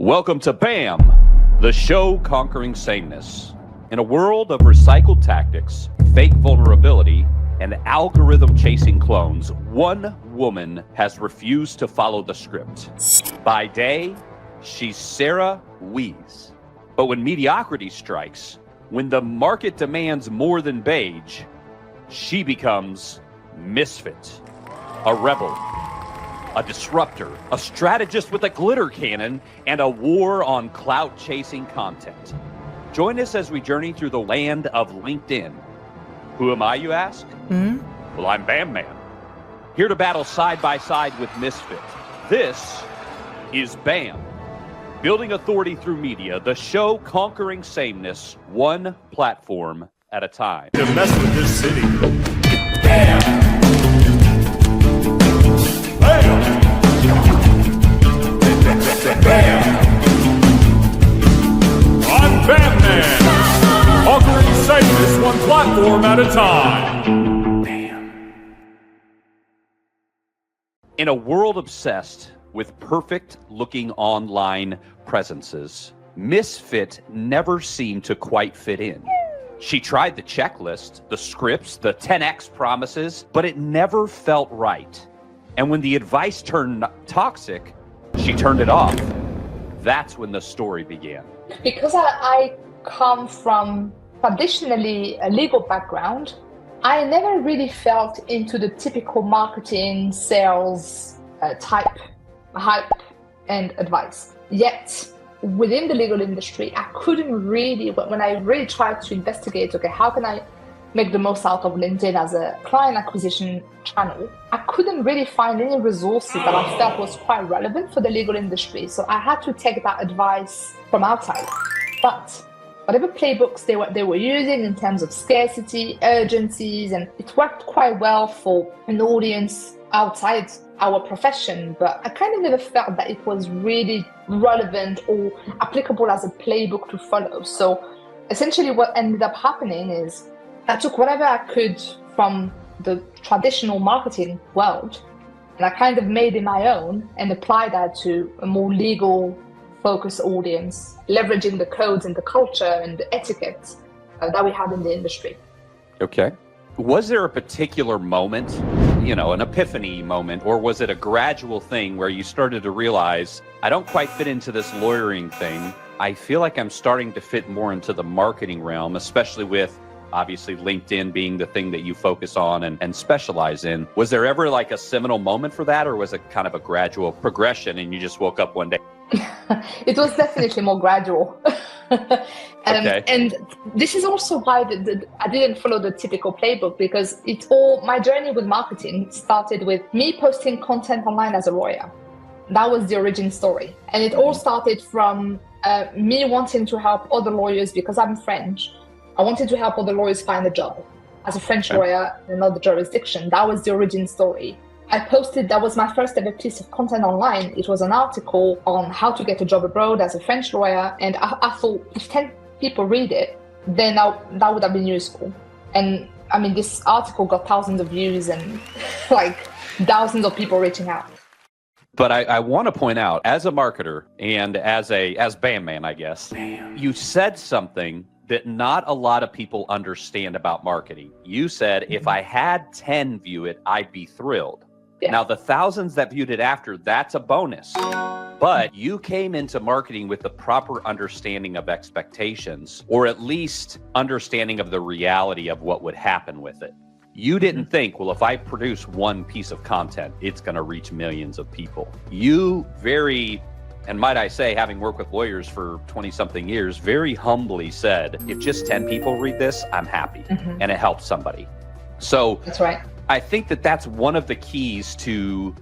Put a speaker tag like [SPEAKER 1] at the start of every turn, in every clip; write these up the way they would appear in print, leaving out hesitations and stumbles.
[SPEAKER 1] Welcome to BAM, the show conquering sameness. In a world of recycled tactics, fake vulnerability, and algorithm-chasing clones, one woman has refused to follow the script. By day, she's Sarah Wees. But when mediocrity strikes, when the market demands more than Beige, she becomes Misfit, a rebel, a disruptor, a strategist with a glitter cannon, and a war on clout-chasing content. Join us as we journey through the land of LinkedIn. Who am I, you ask? Well, I'm Bam Man, here to battle side by side with Misfit. This is BAM, building authority through media, the show conquering sameness, one platform at a time.
[SPEAKER 2] To mess with this city. BAM! I'm Batman, conquering sameness one platform at a time. Bam.
[SPEAKER 1] In a world obsessed with perfect-looking online presences, Misfit never seemed to quite fit in. She tried the checklist, the scripts, the 10x promises, but it never felt right. And when the advice turned toxic, she turned it off. That's when the story began.
[SPEAKER 3] Because I come from traditionally a legal background, I never really felt into the typical marketing, sales type hype and advice. Yet, within the legal industry, I couldn't really, when I really tried to investigate, okay, how can I make the most out of LinkedIn as a client acquisition channel, I couldn't really find any resources that I felt was quite relevant for the legal industry. So I had to take that advice from outside. But whatever playbooks they were using in terms of scarcity, urgencies, and it worked quite well for an audience outside our profession, but I kind of never felt that it was really relevant or applicable as a playbook to follow. So essentially what ended up happening is I took whatever I could from the traditional marketing world and I kind of made it my own and applied that to a more legal focused audience, leveraging the codes and the culture and the etiquette that we have in the industry.
[SPEAKER 1] Okay. Was there a particular moment, an epiphany moment, or was it a gradual thing where you started to realize, I don't quite fit into this lawyering thing. I feel like I'm starting to fit more into the marketing realm, especially with obviously LinkedIn being the thing that you focus on and specialize in. Was there ever like a seminal moment for that, or was it kind of a gradual progression and you just woke up one day?
[SPEAKER 3] It was definitely more gradual.
[SPEAKER 1] Okay.
[SPEAKER 3] And this is also why I didn't follow the typical playbook, because my journey with marketing started with me posting content online as a lawyer. That was the origin story. And it all started from me wanting to help other lawyers because I'm French. I wanted to help other lawyers find a job as a French lawyer in another jurisdiction. That was the origin story. I posted, that was my first ever piece of content online. It was an article on how to get a job abroad as a French lawyer. And I thought if 10 people read it, then that would have been useful. And I mean, this article got thousands of views and like thousands of people reaching out.
[SPEAKER 1] But I want to point out, as a marketer and as Bam Man, I guess, you said something that not a lot of people understand about marketing. You said, if I had 10 view it, I'd be thrilled. Yeah. Now, the thousands that viewed it after, that's a bonus. But you came into marketing with the proper understanding of expectations, or at least understanding of the reality of what would happen with it. You didn't think, well, if I produce one piece of content, it's going to reach millions of people. You and might I say, having worked with lawyers for 20-something years, very humbly said, if just 10 people read this, I'm happy, and it helps somebody. So
[SPEAKER 3] that's right.
[SPEAKER 1] I think that's one of the keys to,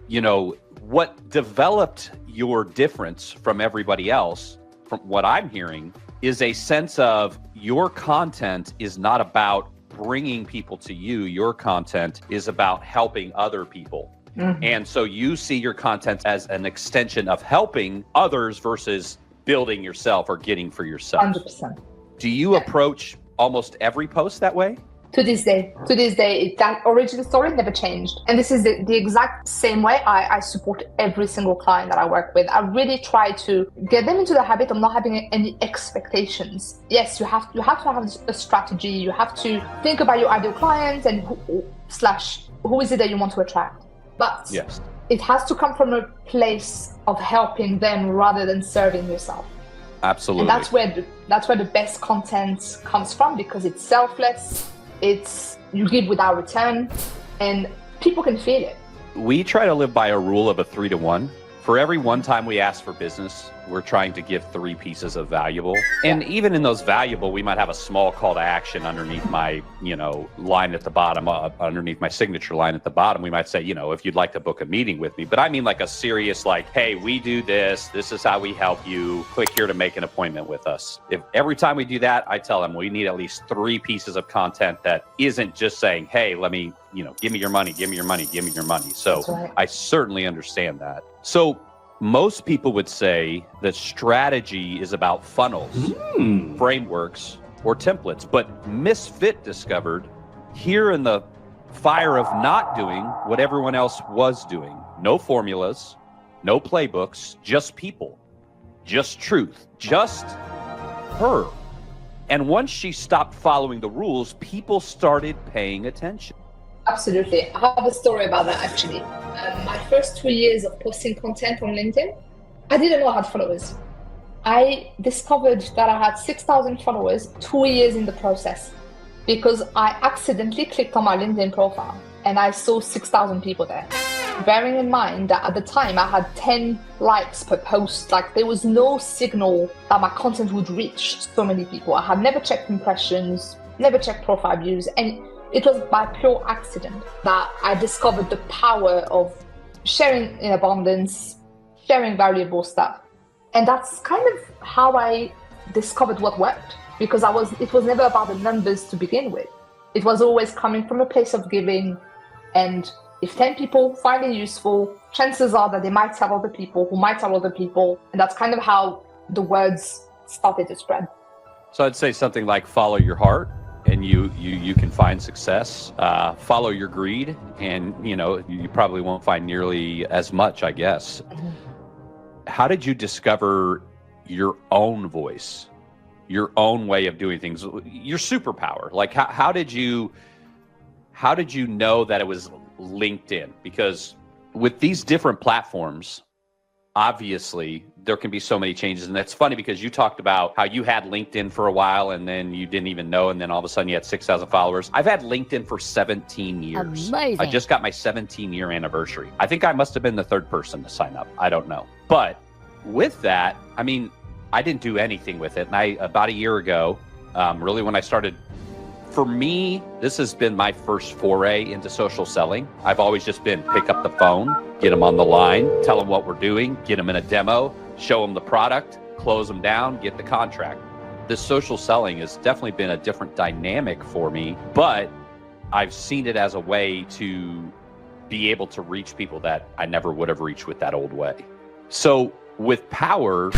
[SPEAKER 1] what developed your difference from everybody else, from what I'm hearing, is a sense of your content is not about bringing people to you. Your content is about helping other people. And so you see your content as an extension of helping others versus building yourself or getting for yourself.
[SPEAKER 3] 100%.
[SPEAKER 1] Do you approach almost every post that way?
[SPEAKER 3] To this day, that origin story never changed. And this is the exact same way I support every single client that I work with. I really try to get them into the habit of not having any expectations. Yes, you have to have a strategy. You have to think about your ideal clients and who is it that you want to attract. But
[SPEAKER 1] yes,
[SPEAKER 3] it has to come from a place of helping them rather than serving yourself.
[SPEAKER 1] Absolutely.
[SPEAKER 3] And that's where the best content comes from, because it's selfless. It's you give without return, and people can feel it.
[SPEAKER 1] We try to live by a rule of a 3-to-1. For every one time we ask for business, we're trying to give 3 pieces of valuable. And even in those valuable, we might have a small call to action underneath my, line at the bottom, underneath my signature line at the bottom. We might say, if you'd like to book a meeting with me. But I mean like a serious, hey, we do this. This is how we help you. Click here to make an appointment with us. If every time we do that, I tell them we need at least 3 pieces of content that isn't just saying, hey, let me, give me your money, give me your money, give me your money. So
[SPEAKER 3] right.
[SPEAKER 1] I certainly understand that. So most people would say that strategy is about funnels, frameworks, or templates. But Misfit discovered here in the fire of not doing what everyone else was doing. No formulas, no playbooks, just people, just truth, just her. And once she stopped following the rules, people started paying attention.
[SPEAKER 3] Absolutely. I have a story about that, actually. My first 2 years of posting content on LinkedIn, I didn't know I had followers. I discovered that I had 6,000 followers 2 years in the process, because I accidentally clicked on my LinkedIn profile and I saw 6,000 people there. Bearing in mind that at the time I had 10 likes per post, there was no signal that my content would reach so many people. I had never checked impressions, never checked profile views, and it was by pure accident that I discovered the power of sharing in abundance, sharing valuable stuff. And that's kind of how I discovered what worked, because it was never about the numbers to begin with. It was always coming from a place of giving. And if 10 people find it useful, chances are that they might tell other people who might tell other people. And that's kind of how the words started to spread.
[SPEAKER 1] So I'd say something like follow your heart, and you can find success. Follow your greed, and you probably won't find nearly as much, I guess. How did you discover your own voice, your own way of doing things, your superpower? How did you know that it was LinkedIn? Because with these different platforms, obviously there can be so many changes. And that's funny, because you talked about how you had LinkedIn for a while and then you didn't even know, and then all of a sudden you had 6,000 followers. I've had LinkedIn for 17 years.
[SPEAKER 4] Amazing.
[SPEAKER 1] I just got my 17-year anniversary. I think I must have been the 3rd person to sign up. I don't know. But with that, I mean, I didn't do anything with it. And about a year ago, really when I started, for me, this has been my first foray into social selling. I've always just been pick up the phone, get them on the line, tell them what we're doing, get them in a demo, show them the product, close them down, get the contract. This social selling has definitely been a different dynamic for me, but I've seen it as a way to be able to reach people that I never would have reached with that old way. So with power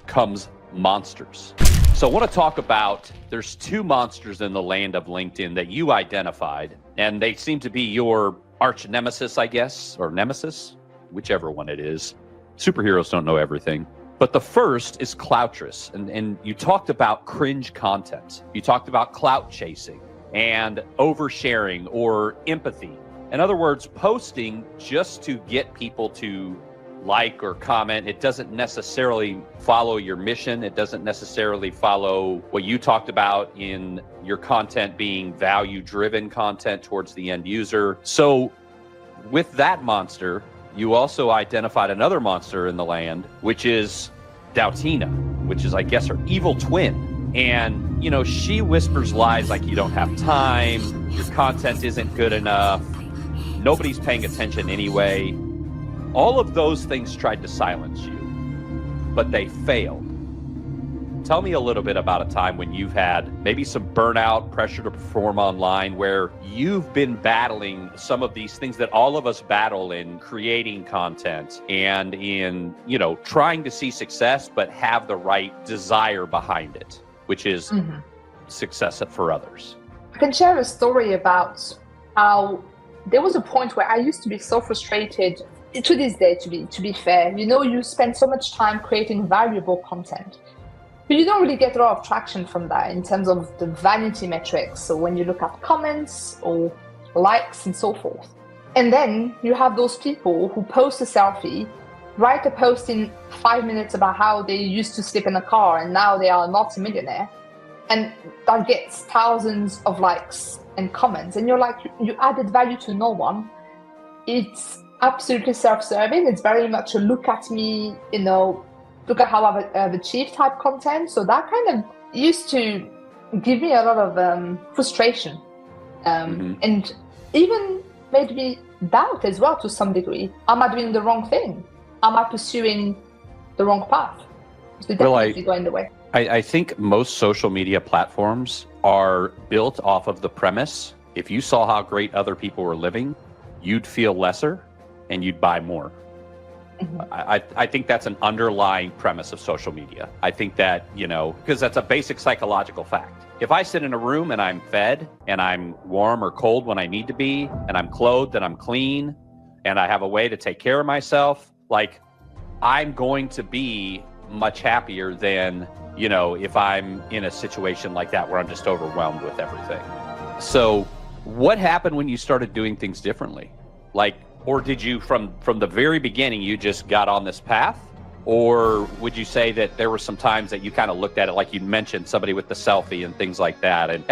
[SPEAKER 1] comes monsters. So I want to talk about, there's 2 monsters in the land of LinkedIn that you identified, and they seem to be your arch nemesis, I guess, or nemesis, whichever one it is. Superheroes don't know everything. But the first is cloutress, and you talked about cringe content. You talked about clout chasing and oversharing or empathy. In other words, posting just to get people to like or comment. It doesn't necessarily follow your mission. It doesn't necessarily follow what you talked about in your content being value-driven content towards the end user. So with that monster, you also identified another monster in the land, which is Doutina, which is, I guess, her evil twin. And, she whispers lies like you don't have time, your content isn't good enough, nobody's paying attention anyway. All of those things tried to silence you, but they failed. Tell me a little bit about a time when you've had maybe some burnout, pressure to perform online, where you've been battling some of these things that all of us battle in creating content and in, trying to see success, but have the right desire behind it, which is success for others.
[SPEAKER 3] I can share a story about how there was a point where I used to be so frustrated. To this day, to be fair, you spend so much time creating valuable content, but you don't really get a lot of traction from that in terms of the vanity metrics. So when you look at comments or likes and so forth, and then you have those people who post a selfie, write a post in 5 minutes about how they used to sleep in a car and now they are not a millionaire, and that gets thousands of likes and comments, and you're like, you added value to no one. It's absolutely self-serving. It's very much a look at me, look at how I've achieved type content. So that kind of used to give me a lot of frustration, and even made me doubt as well to some degree. Am I doing the wrong thing? Am I pursuing the wrong path? Is it definitely going the way?
[SPEAKER 1] I think most social media platforms are built off of the premise, if you saw how great other people were living, you'd feel lesser and you'd buy more. I think that's an underlying premise of social media. I think that, because that's a basic psychological fact. If I sit in a room and I'm fed and I'm warm or cold when I need to be, and I'm clothed and I'm clean and I have a way to take care of myself, like, I'm going to be much happier than, if I'm in a situation like that where I'm just overwhelmed with everything. So what happened when you started doing things differently? Or did you, from the very beginning, you just got on this path? Or would you say that there were some times that you kind of looked at it, like you mentioned, somebody with the selfie and things like that? And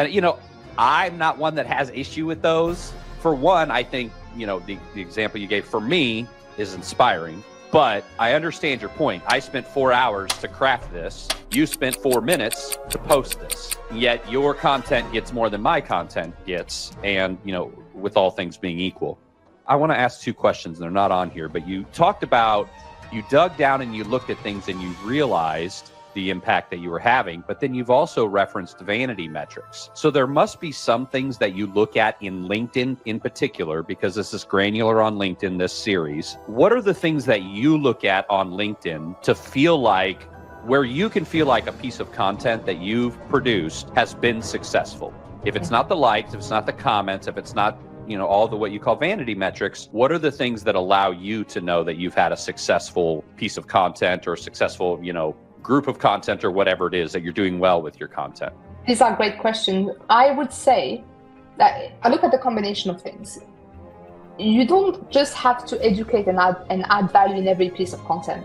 [SPEAKER 1] I'm not one that has issue with those. For one, I think, the example you gave for me is inspiring, but I understand your point. I spent 4 hours to craft this. You spent 4 minutes to post this. Yet your content gets more than my content gets. And, with all things being equal. I want to ask 2 questions. They're not on here, but you talked about, you dug down and you looked at things and you realized the impact that you were having, but then you've also referenced vanity metrics. So there must be some things that you look at in LinkedIn in particular, because this is granular on LinkedIn, this series. What are the things that you look at on LinkedIn to feel like, where you can feel like a piece of content that you've produced has been successful? If it's not the likes, if it's not the comments, if it's not all the what you call vanity metrics, what are the things that allow you to know that you've had a successful piece of content or successful, group of content or whatever it is that you're doing well with your content?
[SPEAKER 3] These are great questions. I would say that I look at the combination of things. You don't just have to educate and add value in every piece of content.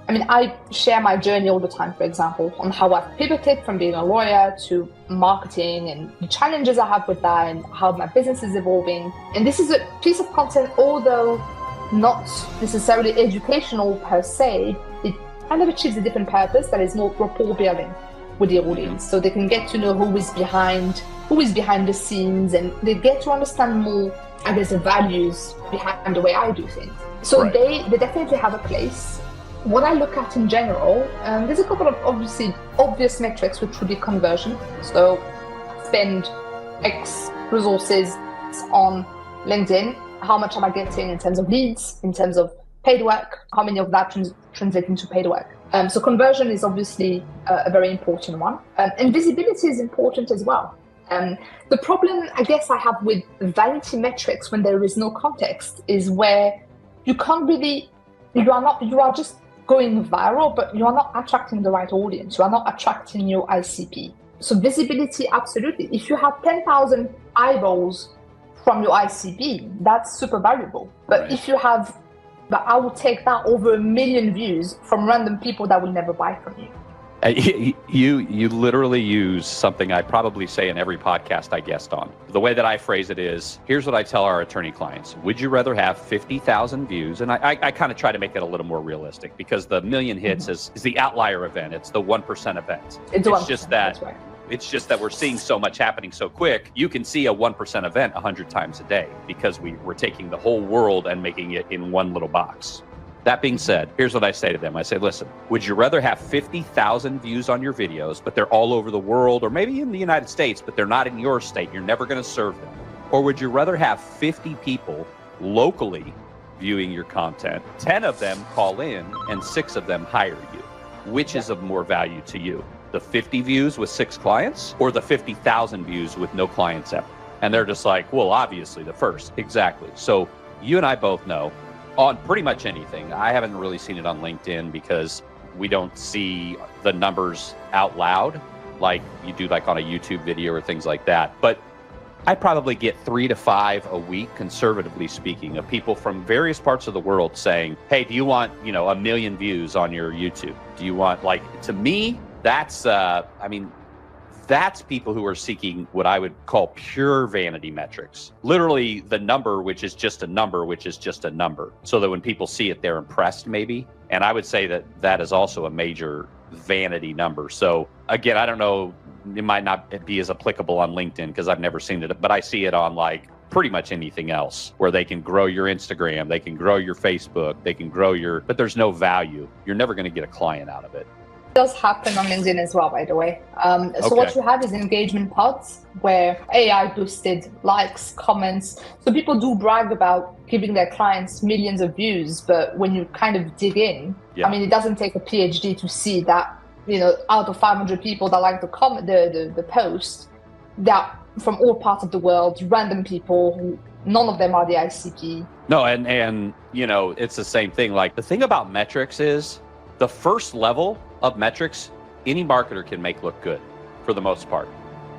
[SPEAKER 3] I share my journey all the time, for example, on how I've pivoted from being a lawyer to marketing and the challenges I have with that and how my business is evolving. And this is a piece of content, although not necessarily educational per se, it kind of achieves a different purpose that is more rapport building with the audience. So they can get to know who is behind the scenes, and they get to understand more, the values behind the way I do things. So right. They definitely have a place. What I look at in general, there's a couple of obvious metrics, which would be conversion. So spend X resources on LinkedIn. How much am I getting in terms of leads, in terms of paid work? How many of that translate into paid work? So conversion is obviously a very important one. And visibility is important as well. The problem, I guess, I have with vanity metrics when there is no context is where you can't really, you are just going viral, but you are not attracting the right audience. You are not attracting your ICP. So visibility, absolutely. If you have 10,000 eyeballs from your ICP, that's super valuable. But
[SPEAKER 1] right.
[SPEAKER 3] If you have, I would take that over 1 million views from random people that will never buy from you.
[SPEAKER 1] You literally use something I probably say in every podcast I guest on. The way that I phrase it is, here's what I tell our attorney clients. Would you rather have 50,000 views? And I kind of try to make it a little more realistic, because the 1 million hits is the outlier event. It's the 1% event. It's just that right. It's just that we're seeing so much happening so quick. You can see a 1% event 100 times a day, because we're taking the whole world and making it in one little box. That being said, here's what I say to them. I say, listen, would you rather have 50,000 views on your videos, but they're all over the world, or maybe in the United States, but they're not in your state, you're never going to serve them? Or would you rather have 50 people locally viewing your content, 10 of them call in, and 6 of them hire you? Which is of more value to you? The 50 views with 6 clients or the 50,000 views with no clients ever? And they're just like, well, obviously the first. Exactly. So you and I both know on pretty much anything. I haven't really seen it on LinkedIn because we don't see the numbers out loud like you do like on a YouTube video or things like that. But I probably get 3 to 5 a week, conservatively speaking, of people from various parts of the world saying, hey, do you want, 1 million views on your YouTube? Do you want, to me, that's, that's people who are seeking what I would call pure vanity metrics. Literally the number, which is just a number, which is just a number. So that when people see it, they're impressed maybe. And I would say that that is also a major vanity number. So again, I don't know, it might not be as applicable on LinkedIn because I've never seen it, but I see it on pretty much anything else where they can grow your Instagram, they can grow your Facebook, they can grow but there's no value. You're never going to get a client out of it.
[SPEAKER 3] It does happen on LinkedIn as well, by the way. So what you have is engagement pods where AI boosted likes, comments. So people do brag about giving their clients millions of views, but when you kind of dig in, it doesn't take a PhD to see that, out of 500 people that like the post, that from all parts of the world, random people who none of them are the ICP.
[SPEAKER 1] No, and it's the same thing. The thing about metrics is the first level of metrics, any marketer can make look good for the most part.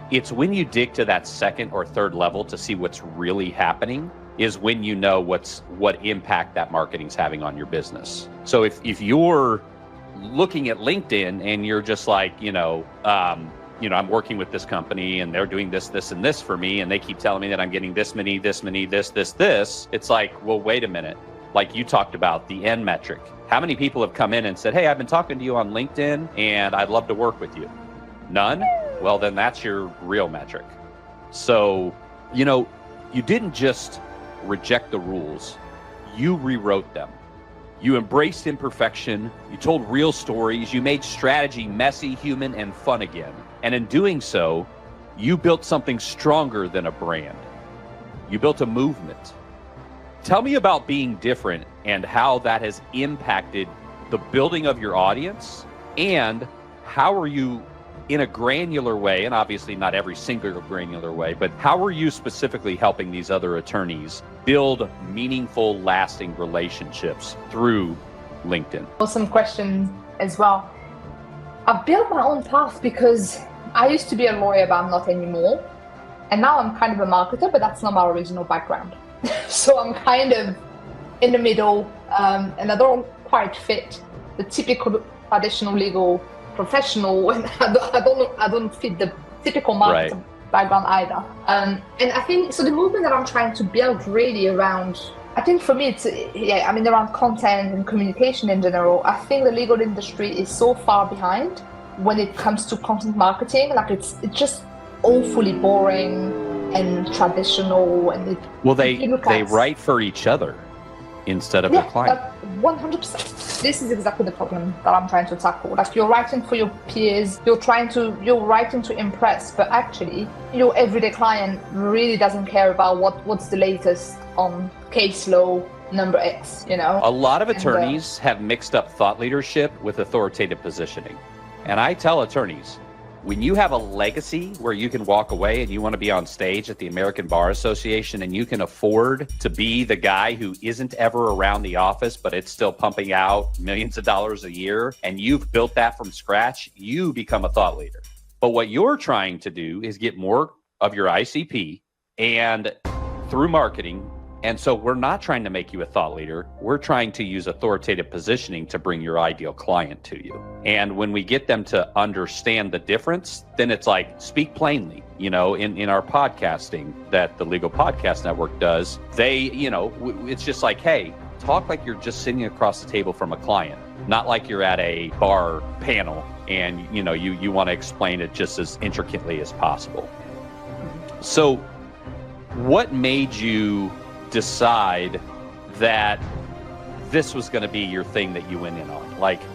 [SPEAKER 1] It's when you dig to that second or third level to see what's really happening is when you know what impact that marketing's having on your business. So if you're looking at LinkedIn and you're just I'm working with this company and they're doing this, and this for me, and they keep telling me that I'm getting this many, this, it's like, well, wait a minute. Like you talked about the end metric. How many people have come in and said, hey, I've been talking to you on LinkedIn and I'd love to work with you? None? Well, then that's your real metric. So, you didn't just reject the rules, you rewrote them. You embraced imperfection, you told real stories, you made strategy messy, human, and fun again. And in doing so, you built something stronger than a brand. You built a movement. Tell me about being different and how that has impacted the building of your audience, and how are you in a granular way, and obviously not every single granular way, but how are you specifically helping these other attorneys build meaningful, lasting relationships through LinkedIn?
[SPEAKER 3] Awesome question as well. I've built my own path because I used to be a lawyer, but I'm not anymore. And now I'm kind of a marketer, but that's not my original background. So I'm kind of in the middle, and I don't quite fit the typical traditional legal professional, and I don't fit the typical marketing background either. And I think so. The movement that I'm trying to build really around, I think for me, it's around content and communication in general. I think the legal industry is so far behind when it comes to content marketing. It's just awfully boring and traditional, and
[SPEAKER 1] they write for each other instead of their client.
[SPEAKER 3] 100%. This is exactly the problem that I'm trying to tackle. You're writing for your peers, you're writing to impress, but actually your everyday client really doesn't care about what's the latest on case law number X.
[SPEAKER 1] A lot of attorneys have mixed up thought leadership with authoritative positioning, and I tell attorneys, when you have a legacy where you can walk away and you want to be on stage at the American Bar Association and you can afford to be the guy who isn't ever around the office, but it's still pumping out millions of dollars a year, and you've built that from scratch, you become a thought leader. But what you're trying to do is get more of your ICP and through marketing. And so we're not trying to make you a thought leader. We're trying to use authoritative positioning to bring your ideal client to you. And when we get them to understand the difference, then it's speak plainly. In our podcasting that the Legal Podcast Network does, it's just hey, talk like you're just sitting across the table from a client, not like you're at a bar panel and, you want to explain it just as intricately as possible. So what made you decide that this was going to be your thing that you went in on?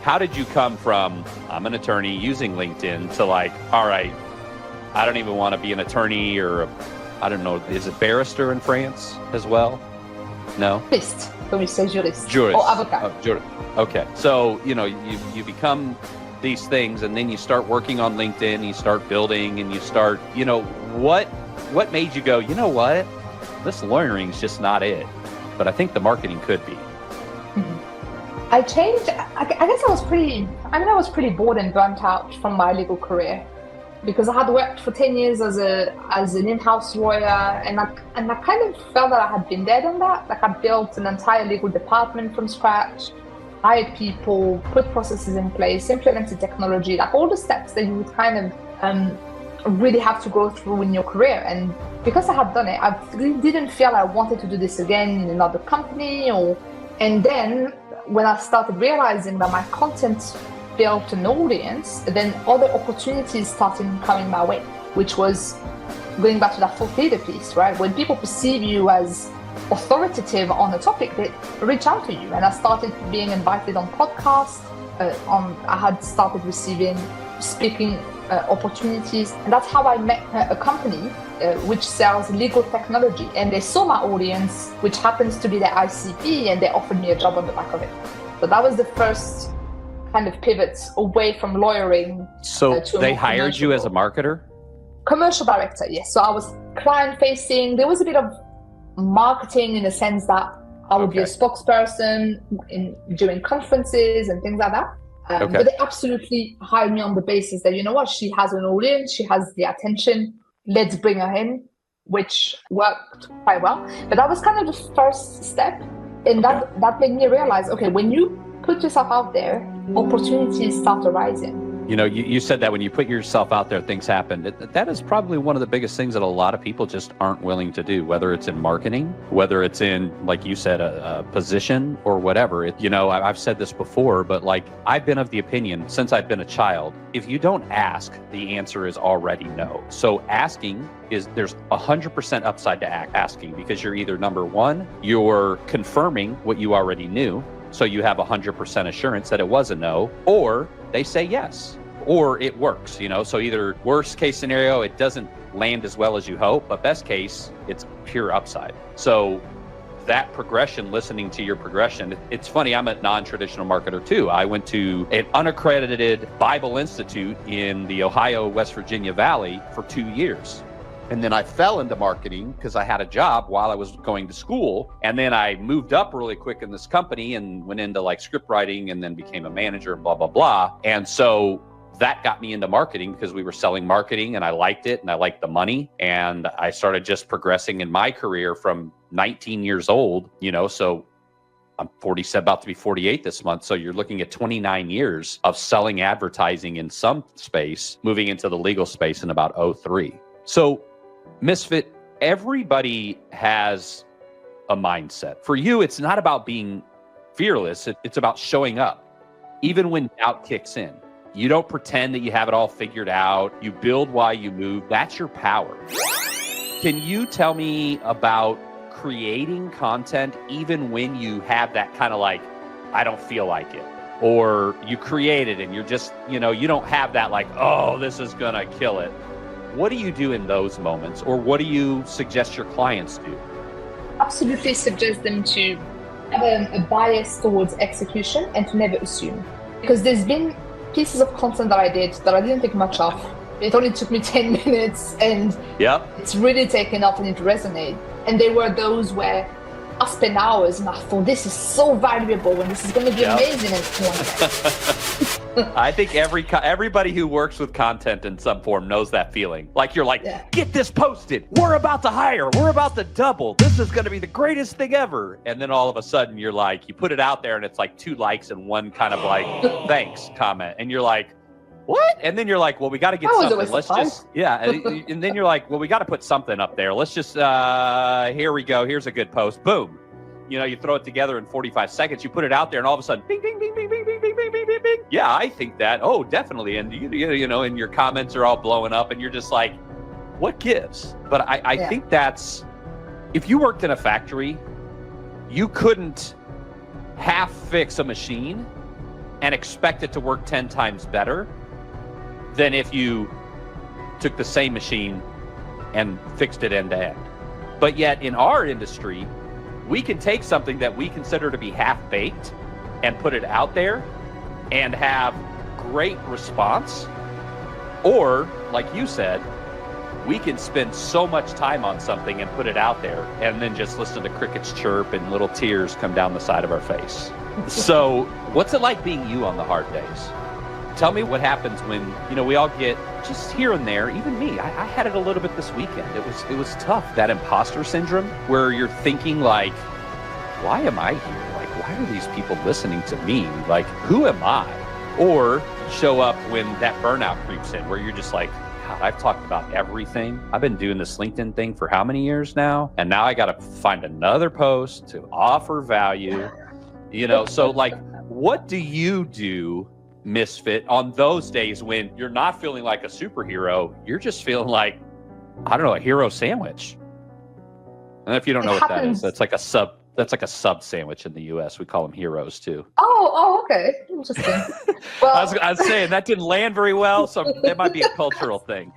[SPEAKER 1] How did you come from, I'm an attorney using LinkedIn, to all right, I don't even want to be an attorney, or I don't know, is it barrister in France as well? No?
[SPEAKER 3] Jurist. When we say jurist.
[SPEAKER 1] Jurist.
[SPEAKER 3] Or avocat.
[SPEAKER 1] Jurist. Okay. So, you become these things, and then you start working on LinkedIn, you start building, and you start, what made you go, you know what, this lawyering is just not it, but I think the marketing could be?
[SPEAKER 3] I changed. I guess I was pretty bored and burnt out from my legal career, because I had worked for 10 years as an in-house lawyer, and I kind of felt that I had been there done that. Like, I built an entire legal department from scratch, hired people, put processes in place, implemented technology, like all the steps that you would kind of really have to go through in your career. And because I had done it, I really didn't feel I wanted to do this again in another company. And then when I started realizing that my content built an audience, then other opportunities started coming my way, which was going back to that thought leader piece, right? When people perceive you as authoritative on a topic, they reach out to you. And I started being invited on podcasts. I had started receiving speaking opportunities, and that's how I met a company which sells legal technology. And they saw my audience, which happens to be their ICP, and they offered me a job on the back of it. So that was the first kind of pivot away from lawyering.
[SPEAKER 1] So they hired you as a marketer?
[SPEAKER 3] Commercial director, yes. So I was client facing. There was a bit of marketing in the sense that I would be a spokesperson during conferences and things like that. But they absolutely hired me on the basis that, you know what, she has an audience, she has the attention, let's bring her in, which worked quite well. But that was kind of the first step. And that made me realize, okay, when you put yourself out there, opportunities start arising.
[SPEAKER 1] You said that when you put yourself out there, things happen. That is probably one of the biggest things that a lot of people just aren't willing to do, whether it's in marketing, whether it's in, like you said, a position or whatever. I've said this before, but I've been of the opinion since I've been a child, if you don't ask, the answer is already no. So asking there's 100% upside to asking, because you're either, number one, you're confirming what you already knew, so you have 100% assurance that it was a no, or they say yes, or it works, so either worst case scenario, it doesn't land as well as you hope, but best case, it's pure upside. So that progression, listening to your progression, it's funny, I'm a non-traditional marketer too. I went to an unaccredited Bible Institute in the Ohio, West Virginia Valley for 2 years. And then I fell into marketing because I had a job while I was going to school. And then I moved up really quick in this company and went into script writing, and then became a manager and blah, blah, blah. And so that got me into marketing because we were selling marketing, and I liked it and I liked the money. And I started just progressing in my career from 19 years old, so I'm 47, about to be 48 this month. So you're looking at 29 years of selling advertising in some space, moving into the legal space in about 2003. So Misfit, everybody has a mindset. For you, it's not about being fearless. It's about showing up, even when doubt kicks in. You don't pretend that you have it all figured out. You build while you move. That's your power. Can you tell me about creating content even when you have that kind of I don't feel like it? Or you create it and you're just, you don't have that oh, this is gonna kill it. What do you do in those moments, or what do you suggest your clients do?
[SPEAKER 3] Absolutely suggest them to have a bias towards execution and to never assume. Because there's been pieces of content that I did that I didn't think much of. It only took me 10 minutes and it's really taken off and it resonated. And there were those where I spent hours and I thought, this is so valuable and this is going to be amazing.
[SPEAKER 1] I think everybody who works with content in some form knows that feeling. You're get this posted. We're about to hire. We're about to double. This is going to be the greatest thing ever. And then all of a sudden you're you put it out there and it's 2 likes and one kind of thanks comment. And you're what? And then you're well, we got to get something. Let's just, And then you're well, we got to put something up there. Let's just, here we go. Here's a good post. Boom. You throw it together in 45 seconds, you put it out there, and all of a sudden, bing, bing, bing, bing, bing, bing, bing, bing, bing, bing, bing. Yeah, I think that. Oh, definitely. And and your comments are all blowing up, and you're just what gives? But I think that's, if you worked in a factory, you couldn't half fix a machine and expect it to work 10 times better than if you took the same machine and fixed it end to end. But yet in our industry, we can take something that we consider to be half-baked and put it out there and have great response, or like you said, we can spend so much time on something and put it out there and then just listen to crickets chirp and little tears come down the side of our face. So what's it like being you on the hard days? Tell me what happens when, we all get just here and there, even me. I had it a little bit this weekend. It was tough. That imposter syndrome where you're thinking like, why am I here? Like, why are these people listening to me? Like, who am I? Or show up when that burnout creeps in where you're just like, God, I've talked about everything. I've been doing this LinkedIn thing for how many years now? And now I got to find another post to offer value, So like, what do you do, Misfit, on those days when you're not feeling like a superhero, you're just feeling like, I don't know, a hero sandwich? And if you don't know what that is, that's like a sub sandwich in the US. We call them heroes too.
[SPEAKER 3] Oh, okay. Interesting. Well,
[SPEAKER 1] I was saying that didn't land very well, so it might be a cultural thing.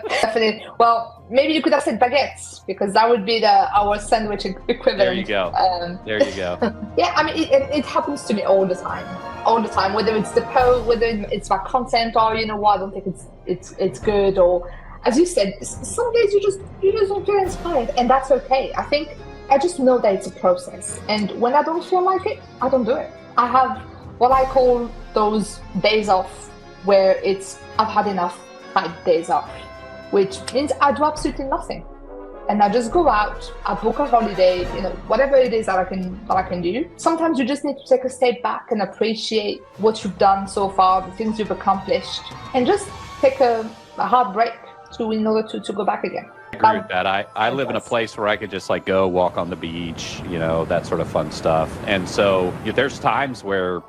[SPEAKER 3] Definitely. Well, maybe you could have said baguettes, because that would be our sandwich equivalent.
[SPEAKER 1] There you go. There you go.
[SPEAKER 3] Yeah, I mean, it happens to me all the time. Whether it's the post, whether it's my content, or I don't think it's good, or as you said, some days you just don't feel inspired, and that's okay. I just know that it's a process, and when I don't feel like it, I don't do it. I have what I call those days off, where I've had enough 5 days off, which means I do absolutely nothing, and I just go out, I book a holiday, whatever it is that I can do. Sometimes you just need to take a step back and appreciate what you've done so far, the things you've accomplished, and just take a hard break in order to go back again.
[SPEAKER 1] I agree with that. I live in a place where I could just like go walk on the beach, that sort of fun stuff. And so there's times where,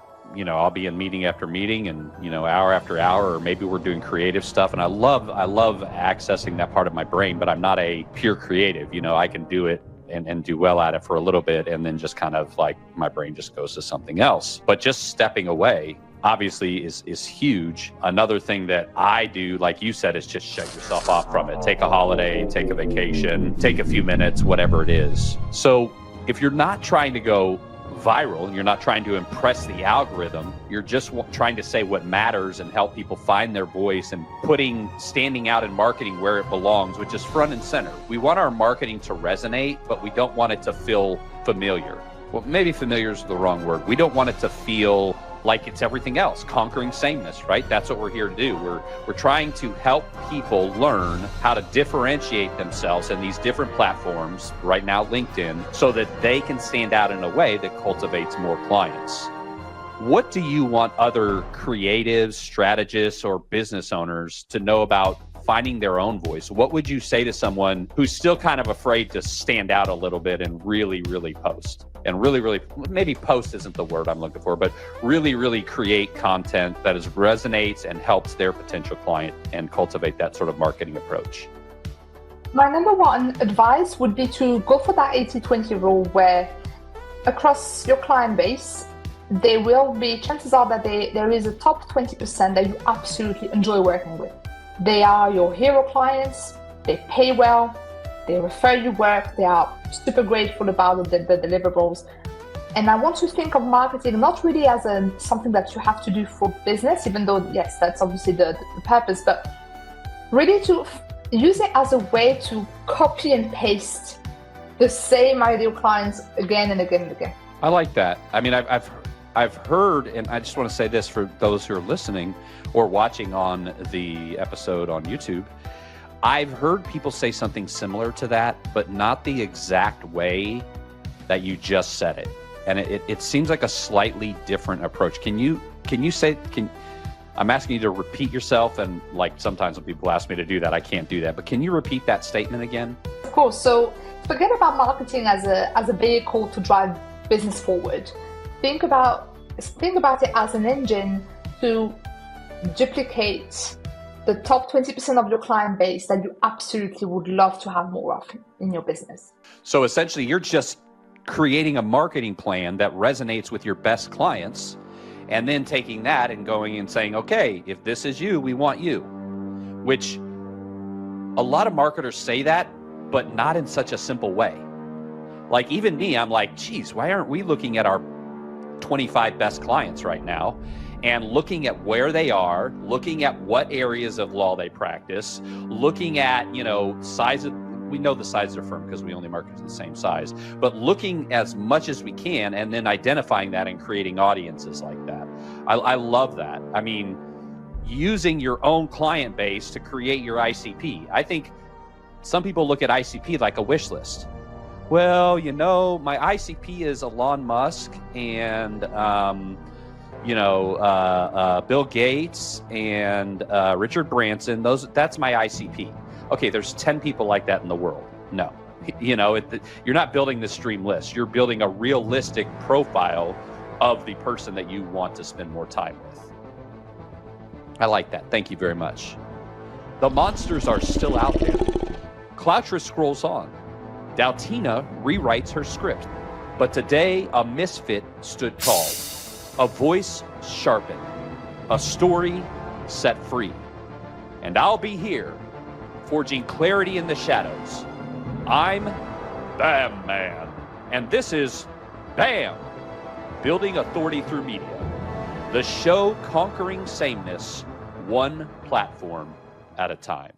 [SPEAKER 1] I'll be in meeting after meeting and, hour after hour, or maybe we're doing creative stuff. And I love accessing that part of my brain, but I'm not a pure creative. I can do it and do well at it for a little bit. And then just kind of like my brain just goes to something else. But just stepping away obviously is huge. Another thing that I do, like you said, is just shut yourself off from it. Take a holiday, take a vacation, take a few minutes, whatever it is. So if you're not trying to go viral, you're not trying to impress the algorithm, you're just trying to say what matters and help people find their voice and standing out in marketing where it belongs, which is front and center. We want our marketing to resonate, but we don't want it to feel familiar. Well, maybe familiar is the wrong word. We don't want it to feel like it's everything else, conquering sameness, right? That's what we're here to do. We're trying to help people learn how to differentiate themselves in these different platforms, right now LinkedIn, so that they can stand out in a way that cultivates more clients. What do you want other creatives, strategists, or business owners to know about finding their own voice? What would you say to someone who's still kind of afraid to stand out a little bit and really, really post? And really, maybe post isn't the word I'm looking for, but really create content that resonates and helps their potential client and cultivate that sort of marketing approach.
[SPEAKER 3] My number one advice would be to go for that 80-20 rule, where across your client base, there will be, chances are that there is a top 20% that you absolutely enjoy working with. They are your hero clients, they pay well, they refer you work, they are super grateful about the deliverables. And I want to think of marketing not really as something that you have to do for business, even though, yes, that's obviously the purpose, but really to use it as a way to copy and paste the same ideal clients again and again and again.
[SPEAKER 1] I like that. I mean, I've heard, and I just want to say this for those who are listening or watching on the episode on YouTube, I've heard people say something similar to that, but not the exact way that you just said it. And it seems like a slightly different approach. I'm asking you to repeat yourself, and like sometimes when people ask me to do that, I can't do that. But can you repeat that statement again?
[SPEAKER 3] Of course. So forget about marketing as a vehicle to drive business forward. Think about it as an engine to duplicate the top 20% of your client base that you absolutely would love to have more of in your business.
[SPEAKER 1] So essentially, you're just creating a marketing plan that resonates with your best clients, and then taking that and going and saying, okay, if this is you, we want you. Which a lot of marketers say that, but not in such a simple way. Like even me, I'm like, geez, why aren't we looking at our 25 best clients right now and looking at where they are, looking at what areas of law they practice, looking at, size of, we know the size of their firm because we only market to the same size, but looking as much as we can and then identifying that and creating audiences like that. I love that. I mean, using your own client base to create your ICP. I think some people look at ICP like a wish list. Well, my ICP is Elon Musk and, Bill Gates and Richard Branson. That's my ICP. Okay, there's 10 people like that in the world. No, you're not building this dream list. You're building a realistic profile of the person that you want to spend more time with. I like that. Thank you very much. The monsters are still out there. Cloutra scrolls on. Daltina rewrites her script. But today, a misfit stood tall. A voice sharpened. A story set free. And I'll be here, forging clarity in the shadows. I'm Bam Man. And this is BAM! Building Authority Through Media. The show conquering sameness, one platform at a time.